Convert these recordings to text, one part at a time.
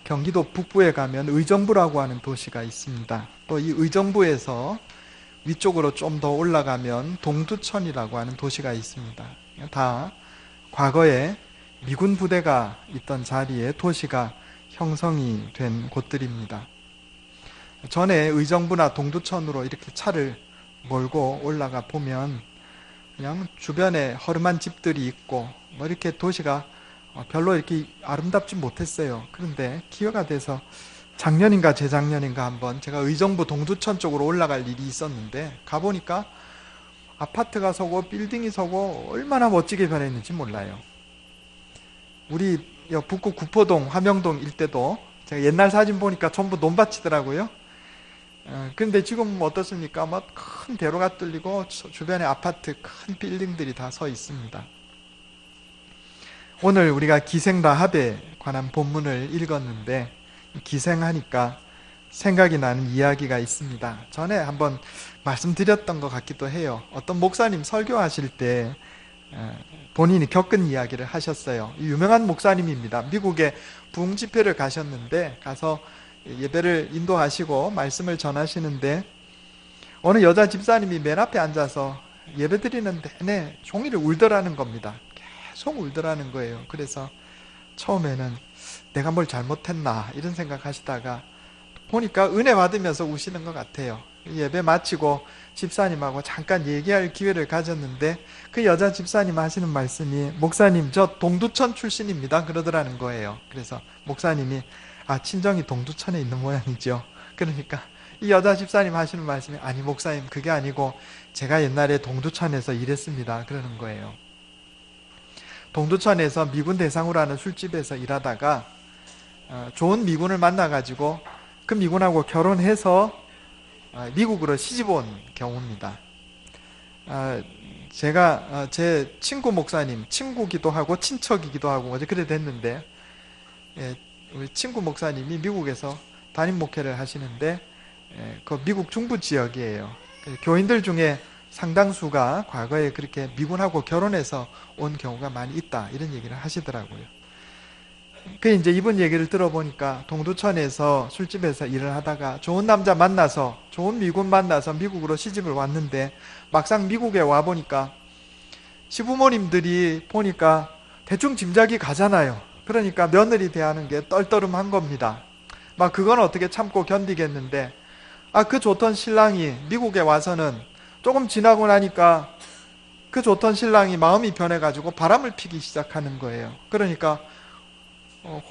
경기도 북부에 가면 의정부라고 하는 도시가 있습니다. 또 이 의정부에서 위쪽으로 좀 더 올라가면 동두천이라고 하는 도시가 있습니다. 다 과거에 미군 부대가 있던 자리에 도시가 형성이 된 곳들입니다. 전에 의정부나 동두천으로 이렇게 차를 몰고 올라가 보면 그냥 주변에 허름한 집들이 있고 뭐 이렇게 도시가 별로 이렇게 아름답지 못했어요. 그런데 기회가 돼서 작년인가 재작년인가 한번 제가 의정부 동두천 쪽으로 올라갈 일이 있었는데 가보니까 아파트가 서고 빌딩이 서고 얼마나 멋지게 변했는지 몰라요. 우리 북구 구포동, 화명동 일대도 제가 옛날 사진 보니까 전부 논밭이더라고요. 근데 지금 어떻습니까? 뭐 큰 대로가 뚫리고 주변에 아파트, 큰 빌딩들이 다 서 있습니다. 오늘 우리가 기생라합에 관한 본문을 읽었는데 기생하니까 생각이 나는 이야기가 있습니다. 전에 한번 말씀드렸던 것 같기도 해요. 어떤 목사님 설교하실 때 본인이 겪은 이야기를 하셨어요. 유명한 목사님입니다. 미국에 부흥 집회를 가셨는데 가서 예배를 인도하시고 말씀을 전하시는데 어느 여자 집사님이 맨 앞에 앉아서 예배 드리는 내내 종이를 울더라는 겁니다. 계속 울더라는 거예요. 그래서 처음에는 내가 뭘 잘못했나 이런 생각하시다가 보니까 은혜 받으면서 우시는 것 같아요. 예배 마치고 집사님하고 잠깐 얘기할 기회를 가졌는데 그 여자 집사님 하시는 말씀이 목사님 저 동두천 출신입니다 그러더라는 거예요. 그래서 목사님이 친정이 동두천에 있는 모양이죠. 그러니까 이 여자 집사님 하시는 말씀이 아니 목사님 그게 아니고 제가 옛날에 동두천에서 일했습니다 그러는 거예요. 동두천에서 미군 대상으로 하는 술집에서 일하다가 좋은 미군을 만나가지고 그 미군하고 결혼해서 미국으로 시집 온 경우입니다. 제가 제 친구 목사님, 친구기도 하고 친척이기도 하고 어제 그래 됐는데 우리 친구 목사님이 미국에서 담임 목회를 하시는데 그 미국 중부 지역이에요. 교인들 중에 상당수가 과거에 그렇게 미군하고 결혼해서 온 경우가 많이 있다 이런 얘기를 하시더라고요. 그 이제 이분 얘기를 들어보니까 동두천에서 술집에서 일을 하다가 좋은 남자 만나서 좋은 미군 만나서 미국으로 시집을 왔는데 막상 미국에 와 보니까 시부모님들이 보니까 대충 짐작이 가잖아요. 그러니까 며느리 대하는 게 떨떠름한 겁니다. 막 그건 어떻게 참고 견디겠는데 그 좋던 신랑이 미국에 와서는 조금 지나고 나니까 그 좋던 신랑이 마음이 변해가지고 바람을 피기 시작하는 거예요. 그러니까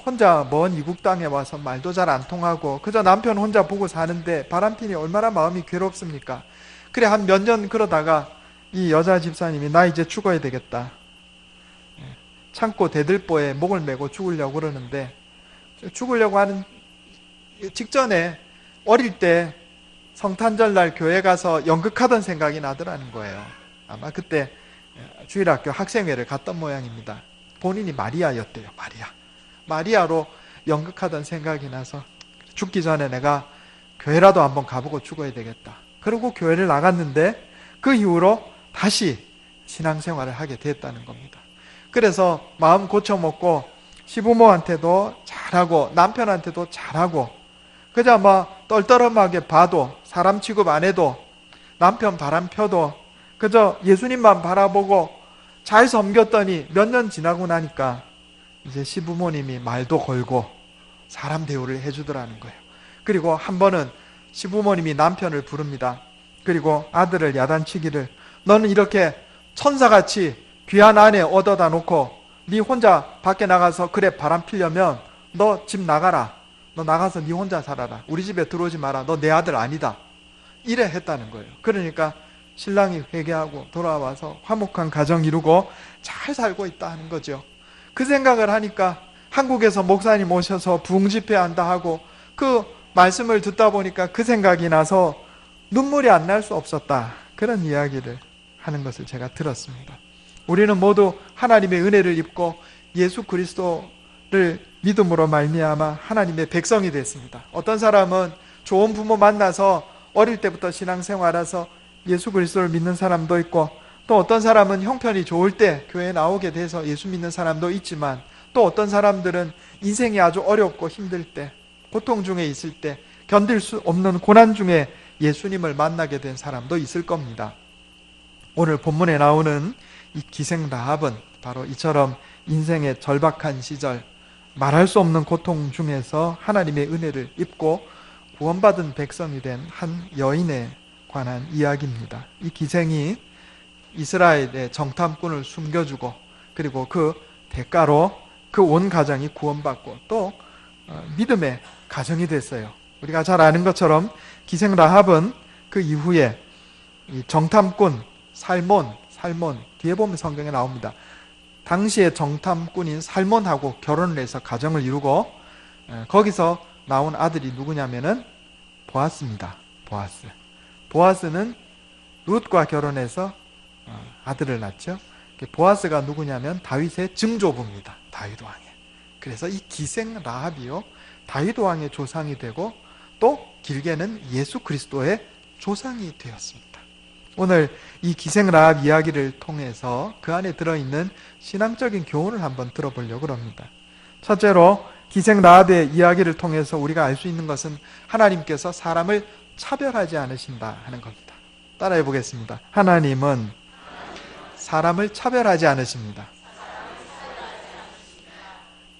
혼자 먼 이국 땅에 와서 말도 잘 안 통하고 그저 남편 혼자 보고 사는데 바람피니 얼마나 마음이 괴롭습니까? 그래 한 몇 년 그러다가 이 여자 집사님이 나 이제 죽어야 되겠다. 창고 대들보에 목을 메고 죽으려고 그러는데 죽으려고 하는 직전에 어릴 때 성탄절날 교회 가서 연극하던 생각이 나더라는 거예요. 아마 그때 주일학교 학생회를 갔던 모양입니다. 본인이 마리아였대요. 마리아로 연극하던 생각이 나서 죽기 전에 내가 교회라도 한번 가보고 죽어야 되겠다. 그리고 교회를 나갔는데 그 이후로 다시 신앙생활을 하게 됐다는 겁니다. 그래서 마음 고쳐먹고 시부모한테도 잘하고 남편한테도 잘하고 그저 떨떠름하게 봐도 사람 취급 안 해도 남편 바람 펴도 그저 예수님만 바라보고 잘 섬겼더니 몇 년 지나고 나니까 이제 시부모님이 말도 걸고 사람 대우를 해주더라는 거예요. 그리고 한 번은 시부모님이 남편을 부릅니다. 그리고 아들을 야단치기를 너는 이렇게 천사같이 귀한 아내 얻어다 놓고 네 혼자 밖에 나가서 그래 바람 피려면 너 집 나가라. 너 나가서 네 혼자 살아라. 우리 집에 들어오지 마라. 너 내 아들 아니다. 이래 했다는 거예요. 그러니까 신랑이 회개하고 돌아와서 화목한 가정 이루고 잘 살고 있다 하는 거죠. 그 생각을 하니까 한국에서 목사님 오셔서 부흥 집회 한다 하고 그 말씀을 듣다 보니까 그 생각이 나서 눈물이 안 날 수 없었다. 그런 이야기를 하는 것을 제가 들었습니다. 우리는 모두 하나님의 은혜를 입고 예수 그리스도를 믿음으로 말미암아 하나님의 백성이 됐습니다. 어떤 사람은 좋은 부모 만나서 어릴 때부터 신앙생활해서 예수 그리스도를 믿는 사람도 있고 또 어떤 사람은 형편이 좋을 때 교회에 나오게 돼서 예수 믿는 사람도 있지만 또 어떤 사람들은 인생이 아주 어렵고 힘들 때, 고통 중에 있을 때, 견딜 수 없는 고난 중에 예수님을 만나게 된 사람도 있을 겁니다. 오늘 본문에 나오는 이 기생 라합은 바로 이처럼 인생의 절박한 시절, 말할 수 없는 고통 중에서 하나님의 은혜를 입고 구원받은 백성이 된 한 여인에 관한 이야기입니다. 이 기생이 이스라엘의 정탐꾼을 숨겨주고, 그리고 그 대가로 그 온 가정이 구원받고 또 믿음의 가정이 됐어요. 우리가 잘 아는 것처럼 기생 라합은 그 이후에 이 정탐꾼 살몬 뒤에 보면 성경에 나옵니다. 당시의 정탐꾼인 살몬하고 결혼을 해서 가정을 이루고, 거기서 나온 아들이 누구냐면은 보아스입니다. 보아스는 룻과 결혼해서 아들을 낳죠. 보아스가 누구냐면 다윗의 증조부입니다. 다윗 왕의. 그래서 이 기생 라합이요, 다윗 왕의 조상이 되고 또 길게는 예수 그리스도의 조상이 되었습니다. 오늘 이 기생 라합 이야기를 통해서 그 안에 들어있는 신앙적인 교훈을 한번 들어보려고 합니다. 첫째로 기생 라합의 이야기를 통해서 우리가 알 수 있는 것은 하나님께서 사람을 차별하지 않으신다 하는 겁니다. 따라해 보겠습니다. 하나님은 사람을 차별하지 않으십니다.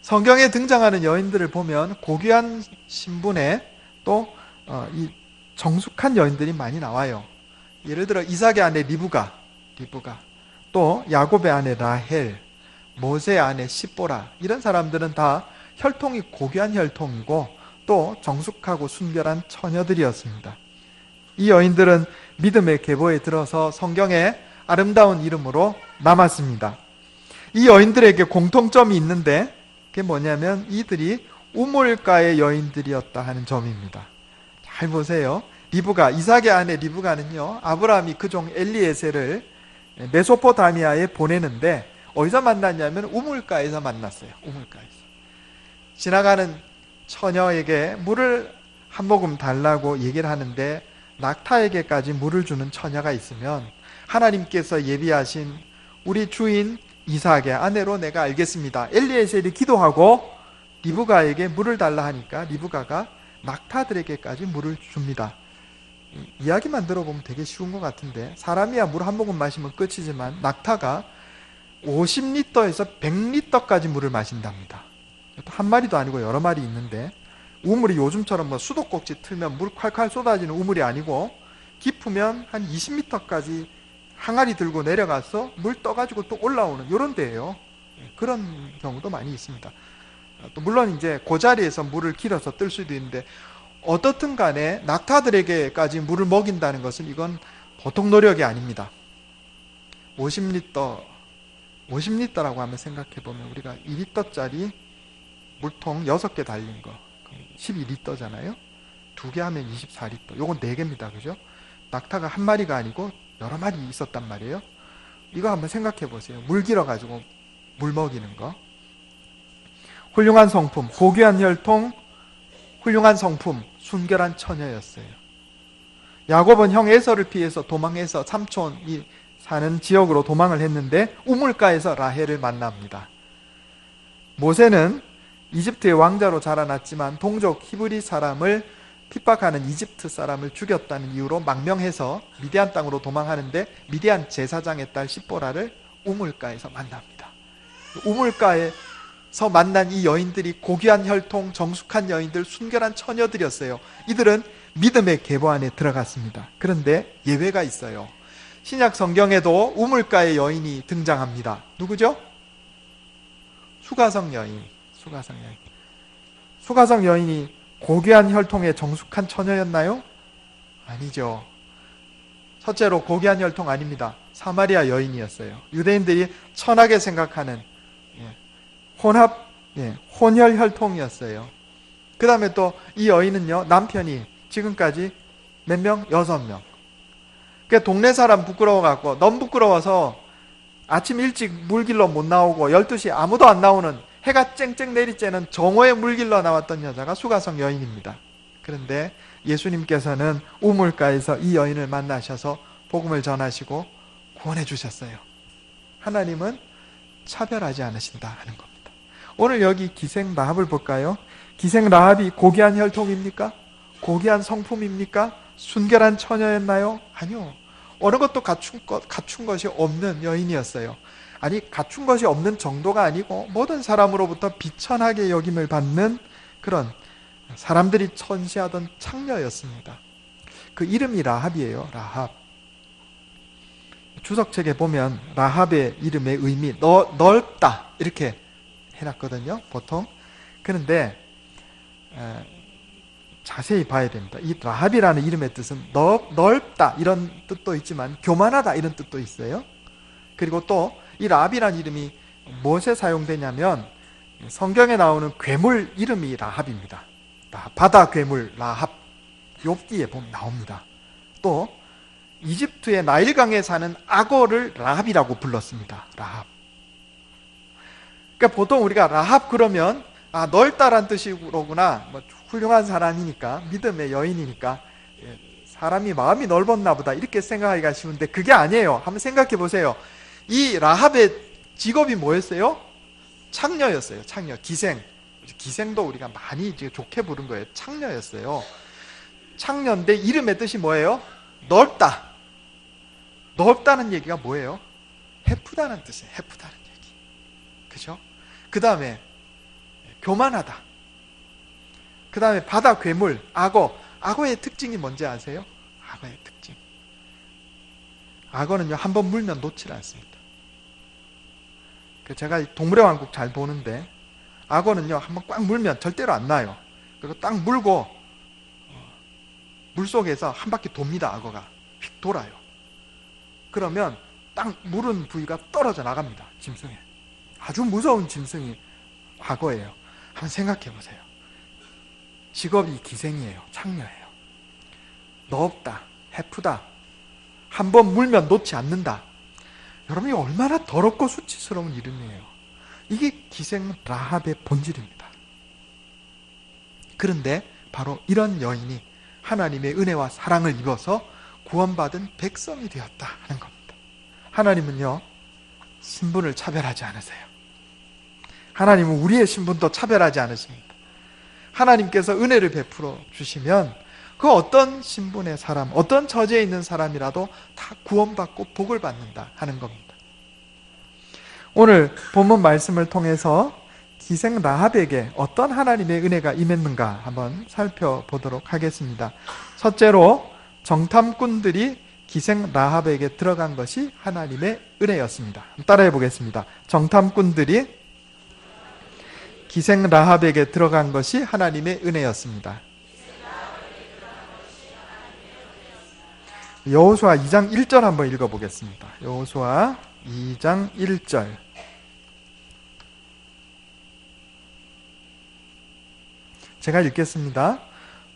성경에 등장하는 여인들을 보면 고귀한 신분에 또 이 정숙한 여인들이 많이 나와요. 예를 들어 이삭의 아내 리브가, 또 야곱의 아내 라헬, 모세의 아내 시보라, 이런 사람들은 다 혈통이 고귀한 혈통이고 또 정숙하고 순결한 처녀들이었습니다. 이 여인들은 믿음의 계보에 들어서 성경의 아름다운 이름으로 남았습니다. 이 여인들에게 공통점이 있는데 그게 뭐냐면 이들이 우물가의 여인들이었다 하는 점입니다. 잘 보세요. 이삭의 아내 리브가는요, 아브라함이 그종 엘리에셀을 메소포타미아에 보내는데 어디서 만났냐면 우물가에서 만났어요. 우물가에서. 지나가는 처녀에게 물을 한 모금 달라고 얘기를 하는데 낙타에게까지 물을 주는 처녀가 있으면 하나님께서 예비하신 우리 주인 이삭의 아내로 내가 알겠습니다. 엘리에셀이 기도하고 리브가에게 물을 달라 하니까 리브가가 낙타들에게까지 물을 줍니다. 이야기만 들어보면 되게 쉬운 것 같은데 사람이야 물 한 모금 마시면 끝이지만 낙타가 50리터에서 100리터까지 물을 마신답니다. 한 마리도 아니고 여러 마리 있는데 우물이 요즘처럼 뭐 수도꼭지 틀면 물 콸콸 쏟아지는 우물이 아니고 깊으면 한 20m까지 항아리 들고 내려가서 물 떠가지고 또 올라오는 이런 데예요. 그런 경우도 많이 있습니다. 또 물론 이제 그 자리에서 물을 길어서 뜰 수도 있는데 어떻든 간에 낙타들에게까지 물을 먹인다는 것은 이건 보통 노력이 아닙니다. 50리터라고 하면 생각해보면 우리가 2리터짜리 물통 6개 달린 거 12리터잖아요. 2개 하면 24리터. 요건 4개입니다. 그죠? 낙타가 한 마리가 아니고 여러 마리 있었단 말이에요. 이거 한번 생각해 보세요. 물 길어가지고 물 먹이는 거. 훌륭한 성품, 고귀한 혈통, 훌륭한 성품, 순결한 처녀였어요. 야곱은 형 에서를 피해서 도망해서 삼촌이 사는 지역으로 도망을 했는데 우물가에서 라헬을 만납니다. 모세는 이집트의 왕자로 자라났지만 동족 히브리 사람을 핍박하는 이집트 사람을 죽였다는 이유로 망명해서 미디안 땅으로 도망하는데 미디안 제사장의 딸 시보라를 우물가에서 만납니다. 우물가에서 만난 이 여인들이 고귀한 혈통, 정숙한 여인들, 순결한 처녀들이었어요. 이들은 믿음의 계보 안에 들어갔습니다. 그런데 예외가 있어요. 신약 성경에도 우물가의 여인이 등장합니다. 누구죠? 수가성 여인. 수가성 여인이 고귀한 혈통의 정숙한 처녀였나요? 아니죠. 첫째로 고귀한 혈통 아닙니다. 사마리아 여인이었어요. 유대인들이 천하게 생각하는 혼혈 혈통이었어요. 그 다음에 또 이 여인은요, 남편이 지금까지 몇 명? 6명. 그 동네 사람 부끄러워갖고, 너무 부끄러워서 아침 일찍 물길로 못 나오고 12시 아무도 안 나오는 해가 쨍쨍 내리쬐는 정오에 물길로 나왔던 여자가 수가성 여인입니다. 그런데 예수님께서는 우물가에서 이 여인을 만나셔서 복음을 전하시고 구원해 주셨어요. 하나님은 차별하지 않으신다 하는 겁니다. 오늘 여기 기생 라합을 볼까요? 기생 라합이 고귀한 혈통입니까? 고귀한 성품입니까? 순결한 처녀였나요? 아니요. 어느 것도 갖춘 것이 없는 여인이었어요. 아니, 갖춘 것이 없는 정도가 아니고 모든 사람으로부터 비천하게 여김을 받는 그런 사람들이 천시하던 창녀였습니다. 그 이름이 라합이에요. 라합. 주석책에 보면 라합의 이름의 의미 넓다 이렇게 해놨거든요. 보통. 그런데 자세히 봐야 됩니다. 이 라합이라는 이름의 뜻은 넓다 이런 뜻도 있지만 교만하다 이런 뜻도 있어요. 그리고 또 이 라합이라는 이름이 무엇에 사용되냐면 성경에 나오는 괴물 이름이 라합입니다. 바다 괴물 라합, 욥기에 보면 나옵니다. 또 이집트의 나일강에 사는 악어를 라합이라고 불렀습니다. 라합. 그러니까 보통 우리가 라합 그러면 넓다란 뜻이로구나. 훌륭한 사람이니까, 믿음의 여인이니까 사람이 마음이 넓었나 보다 이렇게 생각하기가 쉬운데 그게 아니에요. 한번 생각해 보세요. 이 라합의 직업이 뭐였어요? 창녀였어요. 창녀, 기생. 기생도 우리가 많이 좋게 부른 거예요. 창녀였어요. 창녀인데 이름의 뜻이 뭐예요? 넓다. 넓다는 얘기가 뭐예요? 해프다는 뜻이에요. 해프다는 얘기. 그죠? 그 다음에 교만하다. 그 다음에 바다 괴물, 악어. 악어의 특징이 뭔지 아세요? 악어의 특징. 악어는요, 한번 물면 놓질 않습니다. 제가 동물의 왕국 잘 보는데 악어는요, 한번 꽉 물면 절대로 안 나요. 그리고 딱 물고 물속에서 한 바퀴 돕니다. 악어가 휙 돌아요. 그러면 딱 물은 부위가 떨어져 나갑니다. 짐승에. 아주 무서운 짐승이 악어예요. 한번 생각해 보세요. 직업이 기생이에요. 창녀예요. 넓다, 해프다, 한번 물면 놓지 않는다. 여러분이 얼마나 더럽고 수치스러운 이름이에요. 이게 기생 라합의 본질입니다. 그런데 바로 이런 여인이 하나님의 은혜와 사랑을 입어서 구원받은 백성이 되었다 하는 겁니다. 하나님은요, 신분을 차별하지 않으세요. 하나님은 우리의 신분도 차별하지 않으십니다. 하나님께서 은혜를 베풀어 주시면 그 어떤 신분의 사람, 어떤 처지에 있는 사람이라도 다 구원받고 복을 받는다 하는 겁니다. 오늘 본문 말씀을 통해서 기생 라합에게 어떤 하나님의 은혜가 임했는가 한번 살펴보도록 하겠습니다. 첫째로 정탐꾼들이 기생 라합에게 들어간 것이 하나님의 은혜였습니다. 따라해 보겠습니다. 정탐꾼들이 기생 라합에게 들어간 것이 하나님의 은혜였습니다. 여호수아 2장 1절 한번 읽어보겠습니다. 여호수아 2장 1절. 제가 읽겠습니다.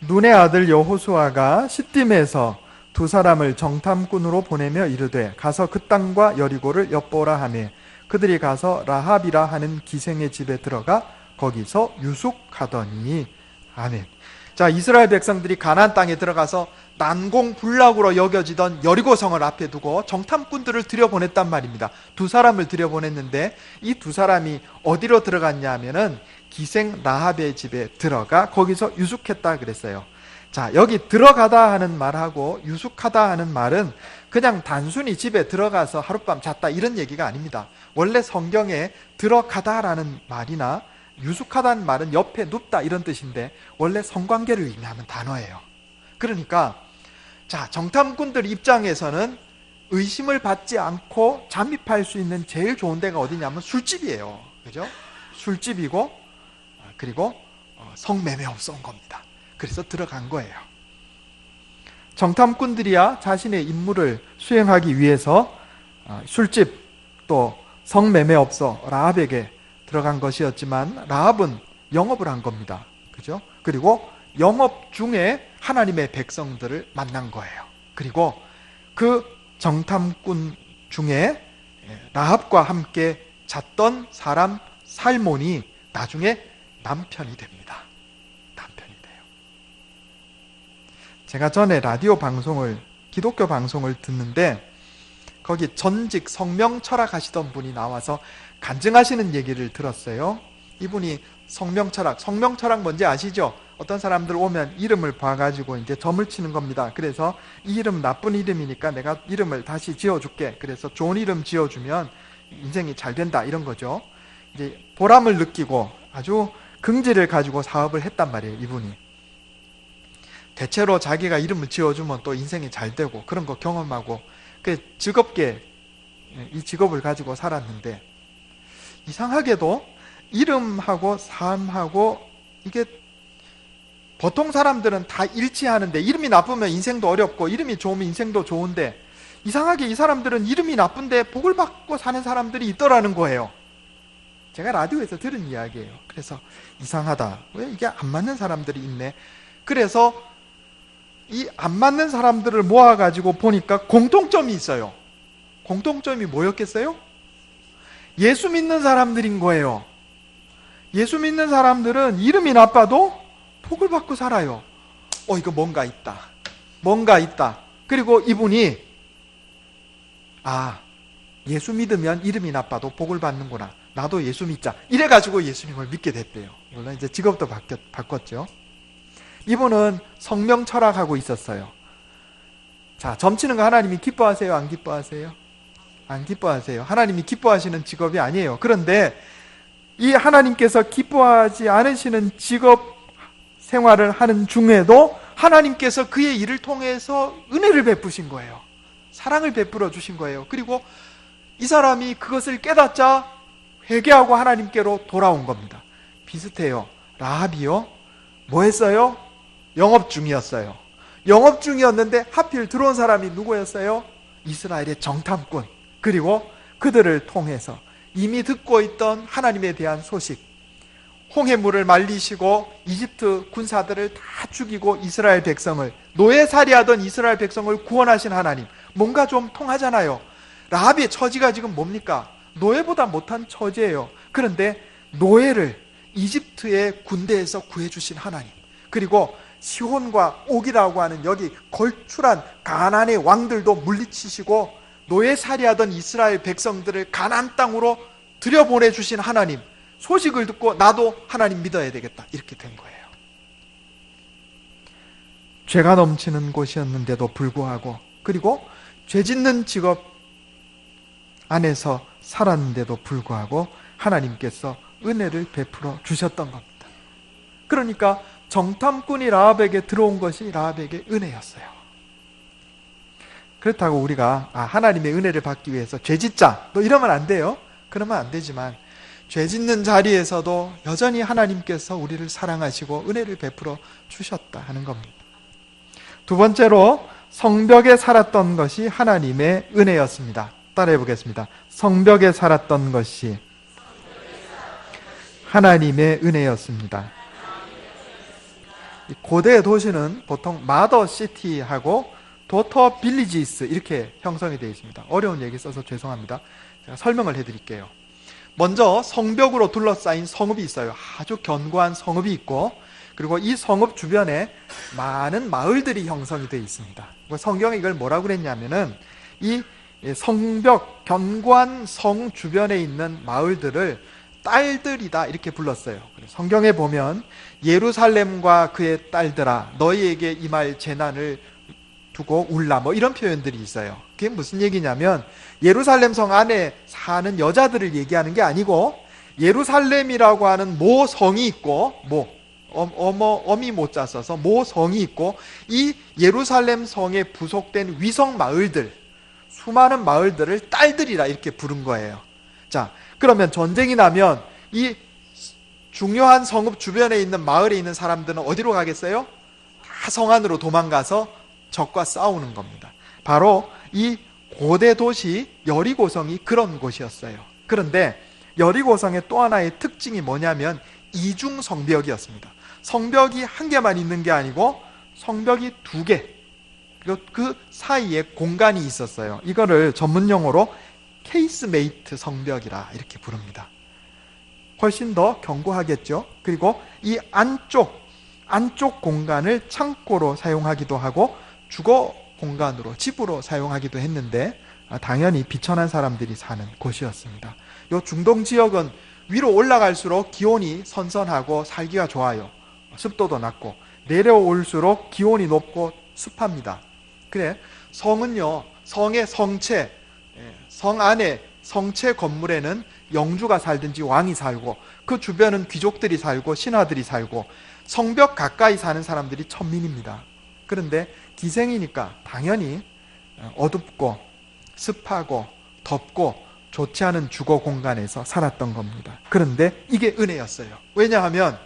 눈의 아들 여호수아가 시딤에서 두 사람을 정탐꾼으로 보내며 이르되 가서 그 땅과 여리고를 엿보라 하매 그들이 가서 라합이라 하는 기생의 집에 들어가 거기서 유숙하더니. 아멘. 자, 이스라엘 백성들이 가나안 땅에 들어가서 난공불락으로 여겨지던 여리고성을 앞에 두고 정탐꾼들을 들여보냈단 말입니다. 두 사람을 들여보냈는데 이 두 사람이 어디로 들어갔냐 하면은 기생 라합의 집에 들어가 거기서 유숙했다 그랬어요. 자, 여기 들어가다 하는 말하고 유숙하다 하는 말은 그냥 단순히 집에 들어가서 하룻밤 잤다 이런 얘기가 아닙니다. 원래 성경에 들어가다라는 말이나 유숙하다는 말은 옆에 눕다 이런 뜻인데 원래 성관계를 의미하는 단어예요. 그러니까 자, 정탐꾼들 입장에서는 의심을 받지 않고 잠입할 수 있는 제일 좋은 데가 어디냐면 술집이에요. 그죠? 술집이고 그리고 성매매업소 온 겁니다. 그래서 들어간 거예요. 정탐꾼들이야 자신의 임무를 수행하기 위해서 술집 또 성매매업소 라합에게 들어간 것이었지만 라합은 영업을 한 겁니다. 그죠? 그리고 영업 중에 하나님의 백성들을 만난 거예요. 그리고 그 정탐꾼 중에 라합과 함께 잤던 사람 살몬이 나중에 남편이 됩니다. 남편이 돼요. 제가 전에 라디오 방송을, 기독교 방송을 듣는데 거기 전직 성명 철학하시던 분이 나와서 간증하시는 얘기를 들었어요. 이분이 성명철학 뭔지 아시죠? 어떤 사람들 오면 이름을 봐가지고 이제 점을 치는 겁니다. 그래서 이 이름 나쁜 이름이니까 내가 이름을 다시 지어줄게. 그래서 좋은 이름 지어주면 인생이 잘 된다, 이런 거죠. 이제 보람을 느끼고 아주 긍지를 가지고 사업을 했단 말이에요, 이분이. 대체로 자기가 이름을 지어주면 또 인생이 잘 되고 그런 거 경험하고 즐겁게 이 직업을 가지고 살았는데, 이상하게도 이름하고 삶하고 이게 보통 사람들은 다 일치하는데, 이름이 나쁘면 인생도 어렵고 이름이 좋으면 인생도 좋은데, 이상하게 이 사람들은 이름이 나쁜데 복을 받고 사는 사람들이 있더라는 거예요. 제가 라디오에서 들은 이야기예요. 그래서 이상하다, 왜 이게 안 맞는 사람들이 있네. 그래서 이 안 맞는 사람들을 모아가지고 보니까 공통점이 있어요. 공통점이 뭐였겠어요? 예수 믿는 사람들인 거예요. 예수 믿는 사람들은 이름이 나빠도 복을 받고 살아요. 이거 뭔가 있다. 뭔가 있다. 그리고 이분이 예수 믿으면 이름이 나빠도 복을 받는구나. 나도 예수 믿자. 이래가지고 예수님을 믿게 됐대요. 물론 이제 직업도 바꿨죠. 이분은 성명 철학하고 있었어요. 자, 점치는 거 하나님이 기뻐하세요? 안 기뻐하세요? 안 기뻐하세요. 하나님이 기뻐하시는 직업이 아니에요. 그런데 이 하나님께서 기뻐하지 않으시는 직업 생활을 하는 중에도 하나님께서 그의 일을 통해서 은혜를 베푸신 거예요. 사랑을 베풀어 주신 거예요. 그리고 이 사람이 그것을 깨닫자 회개하고 하나님께로 돌아온 겁니다. 비슷해요. 라합이요, 뭐 했어요? 영업 중이었어요. 영업 중이었는데 하필 들어온 사람이 누구였어요? 이스라엘의 정탐꾼. 그리고 그들을 통해서 이미 듣고 있던 하나님에 대한 소식, 홍해물을 말리시고 이집트 군사들을 다 죽이고 이스라엘 백성을, 노예살이하던 이스라엘 백성을 구원하신 하나님, 뭔가 좀 통하잖아요. 라합의 처지가 지금 뭡니까? 노예보다 못한 처지예요. 그런데 노예를 이집트의 군대에서 구해주신 하나님, 그리고 시혼과 옥이라고 하는 여기 걸출한 가나안의 왕들도 물리치시고 노예살이하던 이스라엘 백성들을 가나안 땅으로 들여보내주신 하나님, 소식을 듣고 나도 하나님 믿어야 되겠다, 이렇게 된 거예요. 죄가 넘치는 곳이었는데도 불구하고, 그리고 죄 짓는 직업 안에서 살았는데도 불구하고 하나님께서 은혜를 베풀어 주셨던 겁니다. 그러니까 정탐꾼이 라합에게 들어온 것이 라합에게 은혜였어요. 그렇다고 우리가 하나님의 은혜를 받기 위해서 죄 짓자, 너 이러면 안 돼요. 그러면 안 되지만 죄 짓는 자리에서도 여전히 하나님께서 우리를 사랑하시고 은혜를 베풀어 주셨다 하는 겁니다. 두 번째로 성벽에 살았던 것이 하나님의 은혜였습니다. 따라해 보겠습니다. 성벽에 살았던 것이 하나님의 은혜였습니다. 고대 도시는 보통 마더 시티하고 도터 빌리지스 이렇게 형성이 되어 있습니다. 어려운 얘기 써서 죄송합니다. 제가 설명을 해드릴게요. 먼저 성벽으로 둘러싸인 성읍이 있어요. 아주 견고한 성읍이 있고, 그리고 이 성읍 주변에 많은 마을들이 형성이 되어 있습니다. 성경에 이걸 뭐라고 그랬냐면은 이 성벽, 견고한 성 주변에 있는 마을들을 딸들이다 이렇게 불렀어요. 성경에 보면 예루살렘과 그의 딸들아 너희에게 임할 재난을 두고 울라, 뭐 이런 표현들이 있어요. 그게 무슨 얘기냐면 예루살렘 성 안에 사는 여자들을 얘기하는 게 아니고, 예루살렘이라고 하는 모 성이 있고, 어미 모자 써서 모 성이 있고, 이 예루살렘 성에 부속된 위성 마을들, 수많은 마을들을 딸들이라 이렇게 부른 거예요. 자, 그러면 전쟁이 나면 이 중요한 성읍 주변에 있는 마을에 있는 사람들은 어디로 가겠어요? 다 성 안으로 도망가서 적과 싸우는 겁니다. 바로 이 고대 도시 여리고성이 그런 곳이었어요. 그런데 여리고성의 또 하나의 특징이 뭐냐면 이중 성벽이었습니다. 성벽이 한 개만 있는 게 아니고 성벽이 두 개, 그 사이에 공간이 있었어요. 이거를 전문용어로 케이스메이트 성벽이라 이렇게 부릅니다. 훨씬 더 견고하겠죠. 그리고 이 안쪽 공간을 창고로 사용하기도 하고 주거 공간으로, 집으로 사용하기도 했는데 당연히 비천한 사람들이 사는 곳이었습니다. 이 중동 지역은 위로 올라갈수록 기온이 선선하고 살기가 좋아요. 습도도 낮고. 내려올수록 기온이 높고 습합니다. 그래, 성은요, 성의 성체, 성 안에 성체 건물에는 영주가 살든지 왕이 살고, 그 주변은 귀족들이 살고 신하들이 살고, 성벽 가까이 사는 사람들이 천민입니다. 그런데 기생이니까 당연히 어둡고 습하고 덥고 좋지 않은 주거 공간에서 살았던 겁니다. 그런데 이게 은혜였어요. 왜냐하면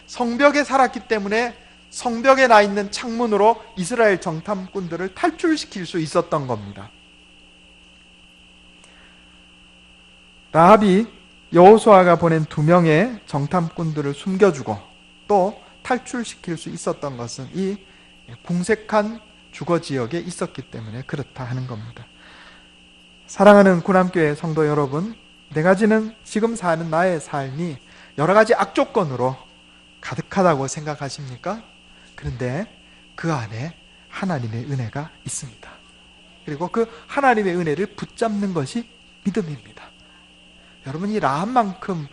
성벽에 살았기 때문에 성벽에 나 있는 창문으로 이스라엘 정탐꾼들을 탈출시킬 수 있었던 겁니다. 라합이 여호수아가 보낸 2명의 정탐꾼들을 숨겨주고 또 탈출시킬 수 있었던 것은 이 궁색한 주거 지역에 있었기 때문에 그렇다 하는 겁니다. 사랑하는 구남교회 성도 여러분, 내가 지금 사는 나의 삶이 여러 가지 악조건으로 가득하다고 생각하십니까? 그런데 그 안에 하나님의 은혜가 있습니다. 그리고 그 하나님의 은혜를 붙잡는 것이 믿음입니다. 여러분, 이 라합만큼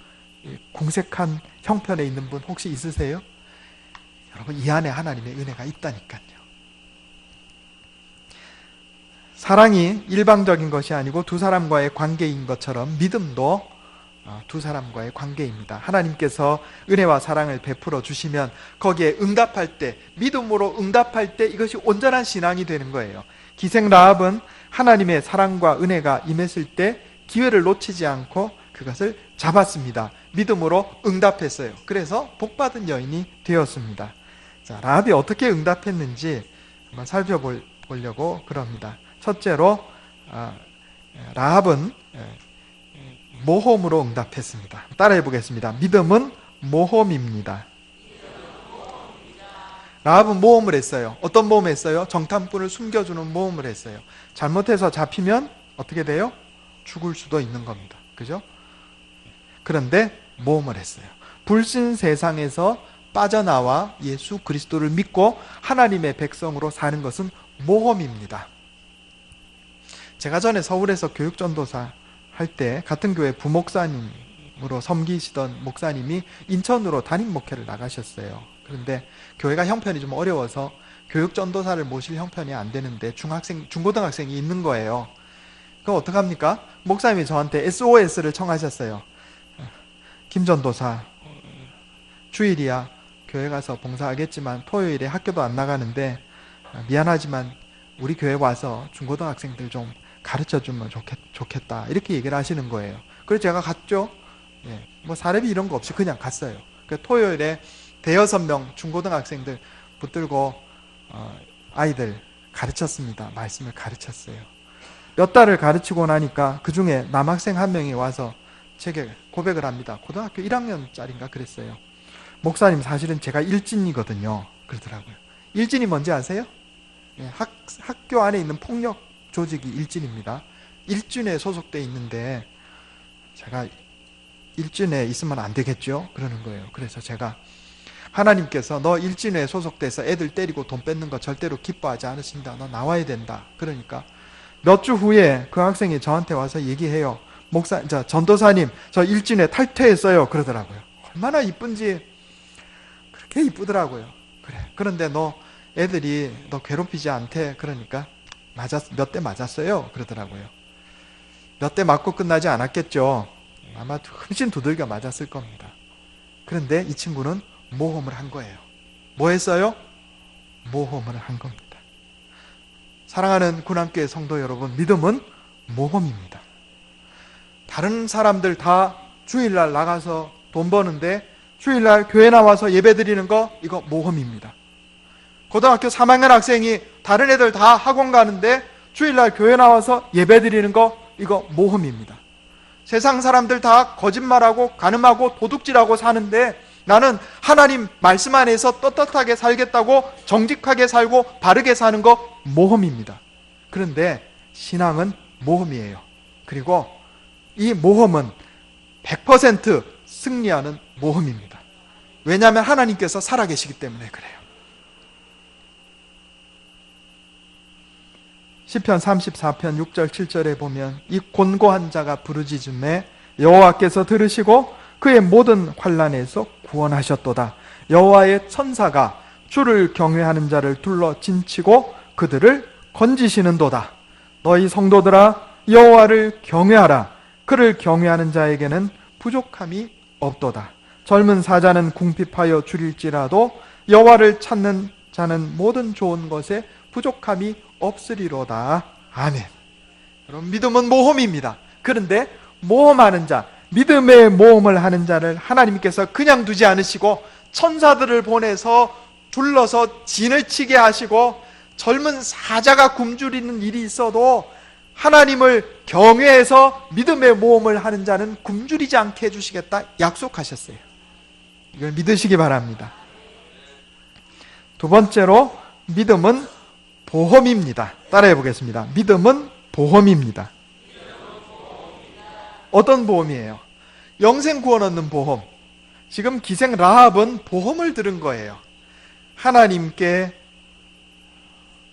궁색한 형편에 있는 분 혹시 있으세요? 여러분, 이 안에 하나님의 은혜가 있다니까요. 사랑이 일방적인 것이 아니고 두 사람과의 관계인 것처럼 믿음도 두 사람과의 관계입니다. 하나님께서 은혜와 사랑을 베풀어 주시면 거기에 응답할 때, 믿음으로 응답할 때 이것이 온전한 신앙이 되는 거예요. 기생 라합은 하나님의 사랑과 은혜가 임했을 때 기회를 놓치지 않고 그것을 잡았습니다. 믿음으로 응답했어요. 그래서 복받은 여인이 되었습니다. 자, 라합이 어떻게 응답했는지 한번 살펴보려고 그럽니다. 첫째로 라합은 모험으로 응답했습니다. 따라해 보겠습니다. 믿음은 모험입니다. 라합은 모험을 했어요. 어떤 모험을 했어요? 정탐꾼을 숨겨주는 모험을 했어요. 잘못해서 잡히면 어떻게 돼요? 죽을 수도 있는 겁니다. 그죠? 그런데 모험을 했어요. 불신 세상에서 빠져나와 예수 그리스도를 믿고 하나님의 백성으로 사는 것은 모험입니다. 제가 전에 서울에서 교육전도사 할 때 같은 교회 부목사님으로 섬기시던 목사님이 인천으로 담임 목회를 나가셨어요. 그런데 교회가 형편이 좀 어려워서 교육전도사를 모실 형편이 안 되는데 중고등학생이 있는 거예요. 그럼 어떡합니까? 목사님이 저한테 SOS를 청하셨어요. 김 전도사, 주일이야 교회 가서 봉사하겠지만 토요일에 학교도 안 나가는데 미안하지만 우리 교회 와서 중고등학생들 좀 가르쳐주면 좋겠다, 이렇게 얘기를 하시는 거예요. 그래서 제가 갔죠. 뭐 사례비 이런 거 없이 그냥 갔어요. 토요일에 5-6명 중고등학생들 붙들고 아이들 가르쳤습니다. 말씀을 가르쳤어요. 몇 달을 가르치고 나니까 그 중에 남학생 1명이 와서 제게 고백을 합니다. 고등학교 1학년짜리인가 그랬어요. 목사님, 사실은 제가 일진이거든요. 그러더라고요. 일진이 뭔지 아세요? 학교 안에 있는 폭력 조직이 일진입니다. 일진에 소속돼 있는데 제가 일진에 있으면 안 되겠죠? 그러는 거예요. 그래서 제가 하나님께서 너 일진에 소속돼서 애들 때리고 돈 뺏는 거 절대로 기뻐하지 않으신다. 너 나와야 된다. 그러니까 몇 주 후에 그 학생이 저한테 와서 얘기해요. 전도사님, 저 일진에 탈퇴했어요. 그러더라고요. 얼마나 이쁜지. 그렇게 이쁘더라고요. 그래. 그런데 너 애들이 너 괴롭히지 않대. 그러니까 몇 대 맞았어요. 그러더라고요. 몇 대 맞고 끝나지 않았겠죠. 아마 훨씬 두들겨 맞았을 겁니다. 그런데 이 친구는 모험을 한 거예요. 뭐 했어요? 모험을 한 겁니다. 사랑하는 구남교회 성도 여러분, 믿음은 모험입니다. 다른 사람들 다 주일날 나가서 돈 버는데 주일날 교회 나와서 예배 드리는 거, 이거 모험입니다. 고등학교 3학년 학생이 다른 애들 다 학원 가는데 주일날 교회 나와서 예배 드리는 거, 이거 모험입니다. 세상 사람들 다 거짓말하고 간음하고 도둑질하고 사는데 나는 하나님 말씀 안에서 떳떳하게 살겠다고 정직하게 살고 바르게 사는 거 모험입니다. 그런데 신앙은 모험이에요. 그리고 이 모험은 100% 승리하는 모험입니다. 왜냐하면 하나님께서 살아계시기 때문에 그래요. 시편 34편 6절 7절에 보면 이 곤고한 자가 부르짖음에 여호와께서 들으시고 그의 모든 환난에서 구원하셨도다. 여호와의 천사가 주를 경외하는 자를 둘러 진치고 그들을 건지시는도다. 너희 성도들아 여호와를 경외하라. 그를 경외하는 자에게는 부족함이 없도다. 젊은 사자는 궁핍하여 줄일지라도 여호와를 찾는 자는 모든 좋은 것에 부족함이 없으리로다. 아멘. 여러분, 믿음은 모험입니다. 그런데 모험하는 자, 믿음의 모험을 하는 자를 하나님께서 그냥 두지 않으시고 천사들을 보내서 둘러서 진을 치게 하시고 젊은 사자가 굶주리는 일이 있어도 하나님을 경외해서 믿음의 모험을 하는 자는 굶주리지 않게 해주시겠다 약속하셨어요. 이걸 믿으시기 바랍니다. 두 번째로 믿음은 보험입니다. 따라해 보겠습니다. 믿음은 보험입니다. 어떤 보험이에요? 영생 구원 얻는 보험. 지금 기생 라합은 보험을 들은 거예요. 하나님께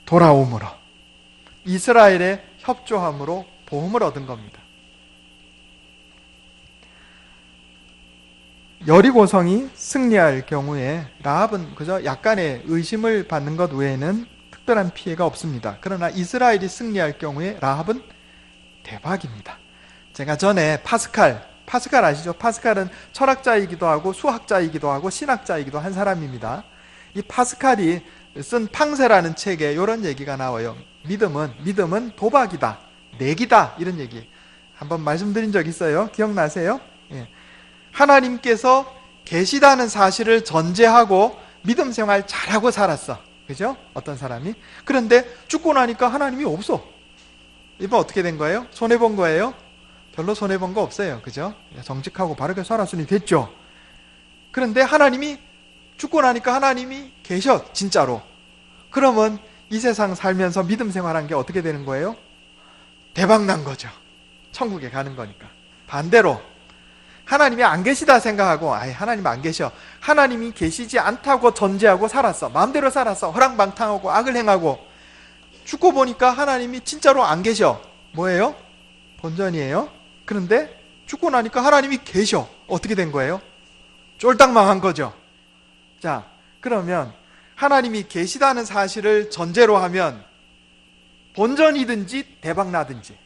돌아옴으로, 이스라엘의 협조함으로 보험을 얻은 겁니다. 여리고성이 승리할 경우에 라합은 그저 약간의 의심을 받는 것 외에는 특별한 피해가 없습니다. 그러나 이스라엘이 승리할 경우에 라합은 대박입니다. 제가 전에 파스칼 아시죠? 파스칼은 철학자이기도 하고 수학자이기도 하고 신학자이기도 한 사람입니다. 이 파스칼이 쓴 팡세라는 책에 이런 얘기가 나와요. 믿음은 도박이다, 내기다, 이런 얘기 한번 말씀드린 적 있어요. 기억나세요? 예. 하나님께서 계시다는 사실을 전제하고 믿음 생활 잘하고 살았어. 그죠? 어떤 사람이. 그런데 죽고 나니까 하나님이 없어. 이번 어떻게 된 거예요? 손해본 거예요? 별로 손해본 거 없어요. 그죠? 정직하고 바르게 살았으니 됐죠. 그런데 하나님이 죽고 나니까 하나님이 계셔, 진짜로. 그러면 이 세상 살면서 믿음 생활한 게 어떻게 되는 거예요? 대박 난 거죠. 천국에 가는 거니까. 반대로 하나님이 안 계시다 생각하고, 하나님 안 계셔, 하나님이 계시지 않다고 전제하고 살았어. 마음대로 살았어. 허랑방탕하고 악을 행하고 죽고 보니까 하나님이 진짜로 안 계셔. 뭐예요? 본전이에요. 그런데 죽고 나니까 하나님이 계셔. 어떻게 된 거예요? 쫄딱 망한 거죠. 자, 그러면 하나님이 계시다는 사실을 전제로 하면 본전이든지 대박나든지,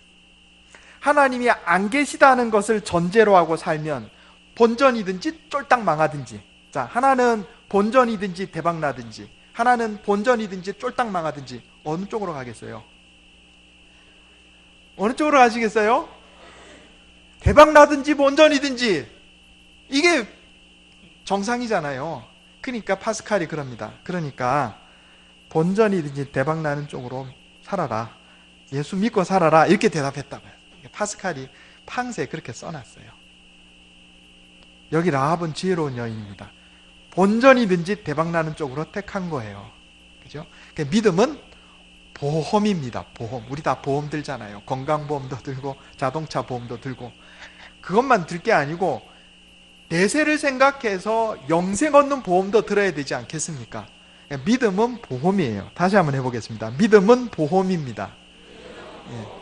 하나님이 안 계시다는 것을 전제로 하고 살면 본전이든지 쫄딱 망하든지, 자, 하나는 본전이든지 대박나든지, 하나는 본전이든지 쫄딱 망하든지, 어느 쪽으로 가겠어요? 어느 쪽으로 가시겠어요? 대박나든지 본전이든지, 이게 정상이잖아요. 그러니까 파스칼이 그럽니다. 그러니까 본전이든지 대박나는 쪽으로 살아라, 예수 믿고 살아라, 이렇게 대답했다고요. 파스칼이 팡세에 그렇게 써놨어요. 여기 라합은 지혜로운 여인입니다. 본전이든지 대박나는 쪽으로 택한 거예요. 그죠? 그러니까 믿음은 보험입니다. 보험. 우리 다 보험 들잖아요. 건강보험도 들고 자동차 보험도 들고. 그것만 들 게 아니고 내세를 생각해서 영생 얻는 보험도 들어야 되지 않겠습니까? 그러니까 믿음은 보험이에요. 다시 한번 해보겠습니다. 믿음은 보험입니다. 예.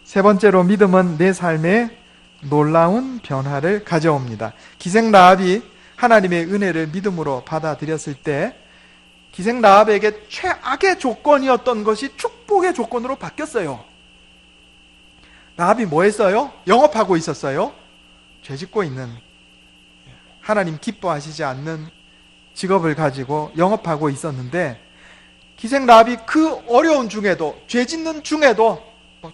세 번째로 믿음은 내 삶에 놀라운 변화를 가져옵니다. 기생 라합이 하나님의 은혜를 믿음으로 받아들였을 때 기생 라합에게 최악의 조건이었던 것이 축복의 조건으로 바뀌었어요. 라합이 뭐 했어요? 영업하고 있었어요. 죄짓고 있는, 하나님 기뻐하시지 않는 직업을 가지고 영업하고 있었는데, 기생 라합이 그 어려운 중에도, 죄짓는 중에도,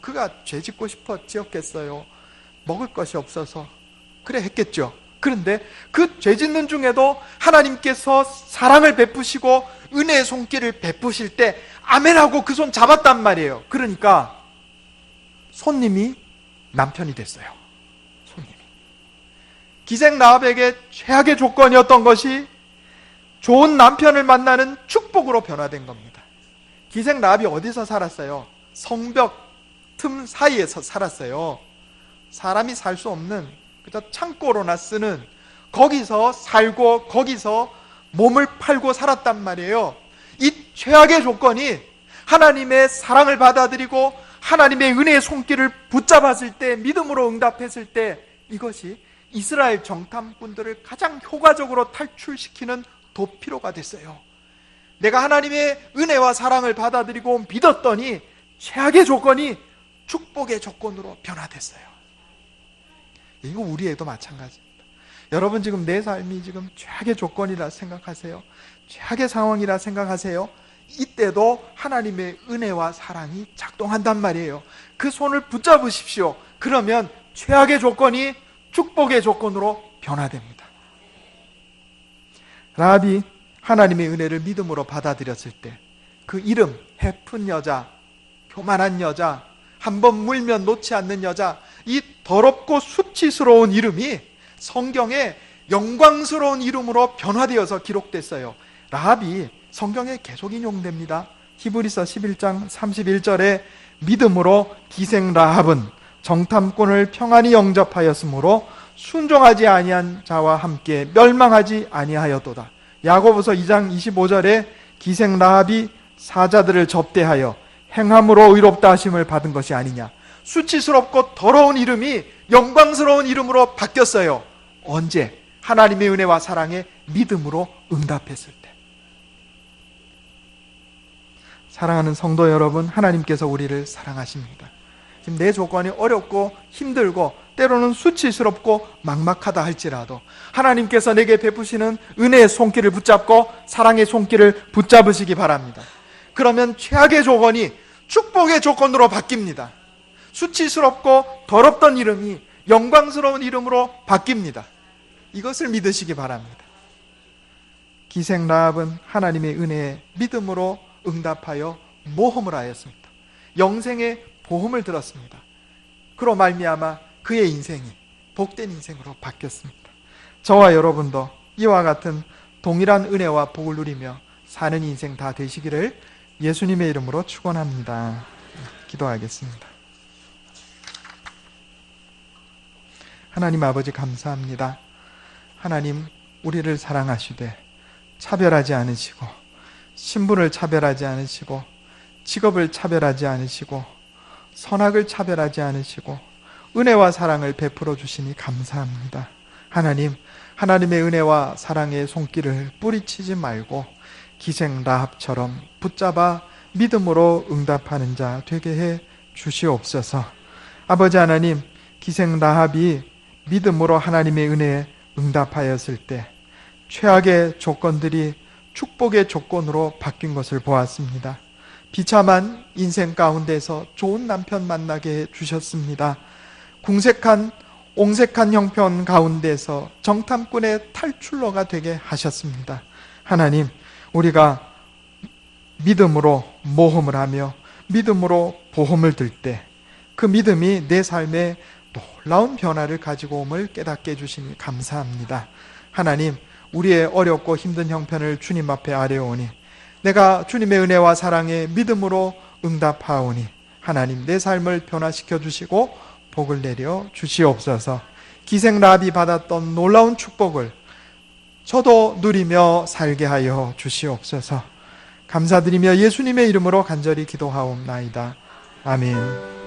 그가 죄짓고 싶어 지었겠어요? 먹을 것이 없어서 그래 했겠죠. 그런데 그 죄짓는 중에도 하나님께서 사랑을 베푸시고 은혜의 손길을 베푸실 때 아멘하고 그 손 잡았단 말이에요. 그러니까 손님이 남편이 됐어요. 손님이. 기생 라합에게 최악의 조건이었던 것이 좋은 남편을 만나는 축복으로 변화된 겁니다. 기생 라합이 어디서 살았어요? 성벽 틈 사이에서 살았어요. 사람이 살 수 없는, 그저 창고로나 쓰는, 거기서 살고 거기서 몸을 팔고 살았단 말이에요. 이 최악의 조건이 하나님의 사랑을 받아들이고 하나님의 은혜의 손길을 붙잡았을 때, 믿음으로 응답했을 때, 이것이 이스라엘 정탐꾼들을 가장 효과적으로 탈출시키는 도피로가 됐어요. 내가 하나님의 은혜와 사랑을 받아들이고 믿었더니 최악의 조건이 축복의 조건으로 변화됐어요. 이거 우리에도 마찬가지입니다. 여러분 지금 내 삶이 지금 최악의 조건이라 생각하세요? 최악의 상황이라 생각하세요? 이때도 하나님의 은혜와 사랑이 작동한단 말이에요. 그 손을 붙잡으십시오. 그러면 최악의 조건이 축복의 조건으로 변화됩니다. 라합이 하나님의 은혜를 믿음으로 받아들였을 때 그 이름, 해픈 여자, 교만한 여자, 한번 물면 놓지 않는 여자, 이 더럽고 수치스러운 이름이 성경에 영광스러운 이름으로 변화되어서 기록됐어요. 라합이 성경에 계속 인용됩니다. 히브리서 11장 31절에 믿음으로 기생 라합은 정탐꾼을 평안히 영접하였으므로 순종하지 아니한 자와 함께 멸망하지 아니하였도다. 야고보서 2장 25절에 기생 라합이 사자들을 접대하여 행함으로 의롭다 하심을 받은 것이 아니냐. 수치스럽고 더러운 이름이 영광스러운 이름으로 바뀌었어요. 언제? 하나님의 은혜와 사랑에 믿음으로 응답했을 때. 사랑하는 성도 여러분, 하나님께서 우리를 사랑하십니다. 지금 내 조건이 어렵고 힘들고 때로는 수치스럽고 막막하다 할지라도 하나님께서 내게 베푸시는 은혜의 손길을 붙잡고 사랑의 손길을 붙잡으시기 바랍니다. 그러면 최악의 조건이 축복의 조건으로 바뀝니다. 수치스럽고 더럽던 이름이 영광스러운 이름으로 바뀝니다. 이것을 믿으시기 바랍니다. 기생 라합은 하나님의 은혜에 믿음으로 응답하여 모험을 하였습니다. 영생의 보험을 들었습니다. 그로 말미암아 그의 인생이 복된 인생으로 바뀌었습니다. 저와 여러분도 이와 같은 동일한 은혜와 복을 누리며 사는 인생 다 되시기를 예수님의 이름으로 축원합니다. 기도하겠습니다. 하나님 아버지 감사합니다. 하나님 우리를 사랑하시되 차별하지 않으시고 신분을 차별하지 않으시고 직업을 차별하지 않으시고 선악을 차별하지 않으시고 은혜와 사랑을 베풀어 주시니 감사합니다. 하나님, 하나님의 은혜와 사랑의 손길을 뿌리치지 말고 기생 라합처럼 붙잡아 믿음으로 응답하는 자 되게 해 주시옵소서. 아버지 하나님, 기생 라합이 믿음으로 하나님의 은혜에 응답하였을 때 최악의 조건들이 축복의 조건으로 바뀐 것을 보았습니다. 비참한 인생 가운데서 좋은 남편 만나게 해 주셨습니다. 궁색한 옹색한 형편 가운데서 정탐꾼의 탈출로가 되게 하셨습니다. 하나님, 우리가 믿음으로 모험을 하며 믿음으로 보험을 들 때 그 믿음이 내 삶에 놀라운 변화를 가지고 옴을 깨닫게 해주시니 감사합니다. 하나님, 우리의 어렵고 힘든 형편을 주님 앞에 아뢰오니 내가 주님의 은혜와 사랑에 믿음으로 응답하오니 하나님 내 삶을 변화시켜 주시고 복을 내려 주시옵소서. 기생 라합이 받았던 놀라운 축복을 저도 누리며 살게 하여 주시옵소서. 감사드리며 예수님의 이름으로 간절히 기도하옵나이다. 아멘.